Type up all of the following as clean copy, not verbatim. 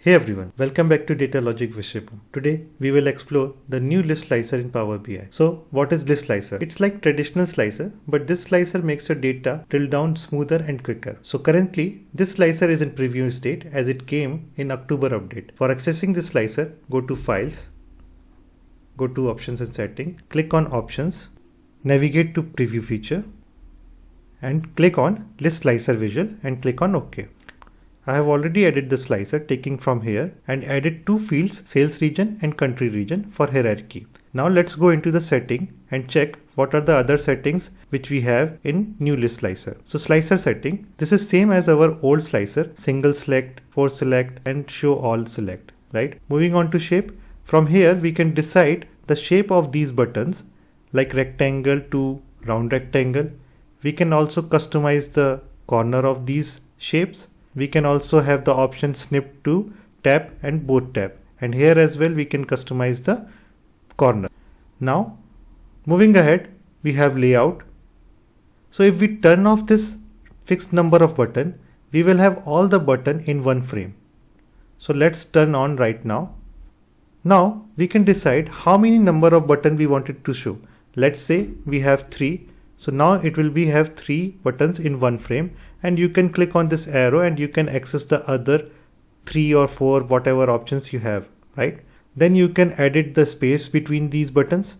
Hey everyone, welcome back to Data Logic Vishipam. Today we will explore the new list slicer in Power BI. So what is list slicer? It's like traditional slicer, but this slicer makes your data drill down smoother and quicker. So currently this slicer is in preview state as it came in October update. For accessing this slicer, go to Files, go to Options and Setting, click on Options, navigate to Preview Feature and click on List Slicer Visual and click on OK. I have already added the slicer taking from here and added two fields, sales region and country region for hierarchy. Now let's go into the setting and check what are the other settings which we have in new list slicer. So slicer setting, this is same as our old slicer, single select, force select and show all select, right? Moving on to shape, from here we can decide the shape of these buttons like rectangle to round rectangle. We can also customize the corner of these shapes. We can also have the option snip to tap and both tap, and here as well we can customize the corner. Now moving ahead, we have layout. So if we turn off this fixed number of button, we will have all the button in one frame. So let's turn on right now. Now we can decide how many number of button we wanted to show. Let's say we have 3. So now it will be have 3 buttons in one frame, and you can click on this arrow and you can access the other 3 or 4 whatever options you have, right? Then you can edit the space between these buttons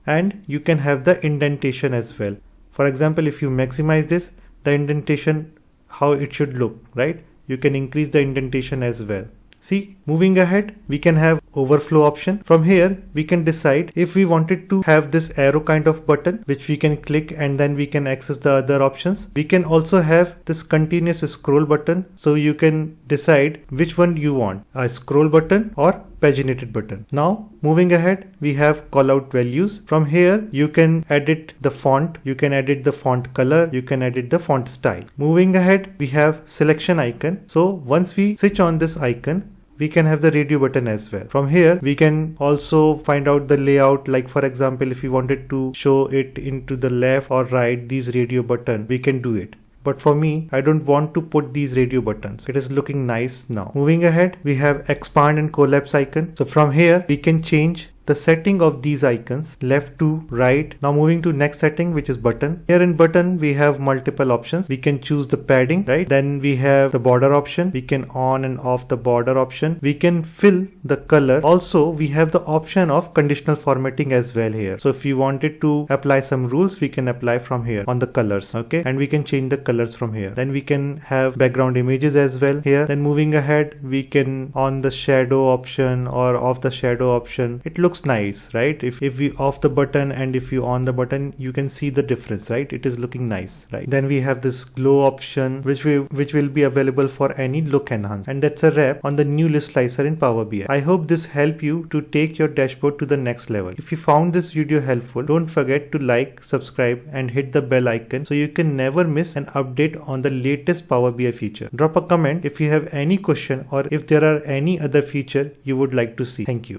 and you can have the indentation as well. For example, if you maximize this, the indentation, how it should look, right? You can increase the indentation as well. See, moving ahead, we can have overflow option. From here, we can decide if we wanted to have this arrow kind of button, which we can click and then we can access the other options. We can also have this continuous scroll button. So you can decide which one you want, a scroll button or paginated button. Now moving ahead, we have callout values. From here you can edit the font, you can edit the font color, you can edit the font style. Moving ahead, we have selection icon. So once we switch on this icon, we can have the radio button as well. From here we can also find out the layout, like for example if we wanted to show it into the left or right, these radio button, we can do it. But for me, I don't want to put these radio buttons. It is looking nice now. Moving ahead, we have expand and collapse icon. So from here, we can change the setting of these icons left to right. Now moving to next setting, which is button. Here in button, we have multiple options. We can choose the padding, right? Then we have the border option. We can on and off the border option. We can fill the color. Also, we have the option of conditional formatting as well here. So if you wanted to apply some rules, we can apply from here on the colors, okay? And we can change the colors from here. Then we can have background images as well here. Then moving ahead, we can on the shadow option or off the shadow option. It looks nice, right? If we off the button and if you on the button, you can see the difference, right? It is looking nice, right? Then we have this glow option which will be available for any look enhance. And that's a wrap on the new list slicer in Power BI. I hope this helped you to take your dashboard to the next level. If you found this video helpful, don't forget to like, subscribe and hit the bell icon so you can never miss an update on the latest Power BI feature. Drop a comment if you have any question or if there are any other feature you would like to see. Thank you.